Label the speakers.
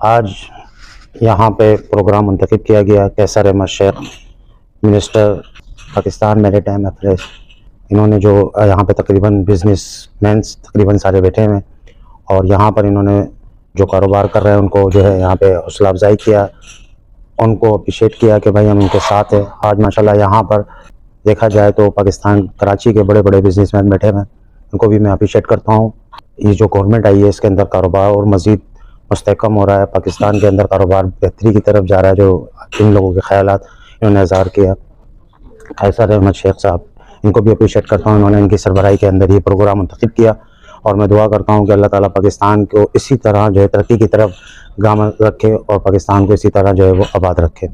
Speaker 1: आज यहाँ पे प्रोग्राम मुंतखब किया गया। Qaiser Ahmed Sheikh, minister Pakistan maritime affairs, इन्होंने जो यहाँ पे तकरीबन बिजनेसमैन्स तकरीबन सारे बैठे हुए हैं और यहाँ पर इन्होंने जो कारोबार कर रहे हैं उनको जो है यहाँ पे हौसला अफजाई किया, उनको अप्रिशिएट किया कि भाई हम उनके साथ हैं। आज माशाल्लाह यहाँ पर देखा जाए तो पाकिस्तान कराची के बड़े बड़े बिजनेसमैन बैठे हुए हैं, उनको भी मैं अप्रिशिएट करता हूँ। ये जो गवर्नमेंट आई है इसके अंदर कारोबार और मज़ीद मुस्तहकम हो रहा है, पाकिस्तान के अंदर कारोबार बेहतरी की तरफ जा रहा है। जो इन लोगों के ख्यालात इन्होंने इज़हार किया, कैसर अहमद शेख साहब, इनको भी अप्रिशिएट करता हूँ। इन्होंने इनकी सरबराही के अंदर ये प्रोग्राम मुंतखब किया और मैं दुआ करता हूँ कि अल्लाह ताला पाकिस्तान को इसी तरह जो है तरक्की की तरफ गामन रखे और पाकिस्तान को इसी तरह जो है वो आबाद रखे।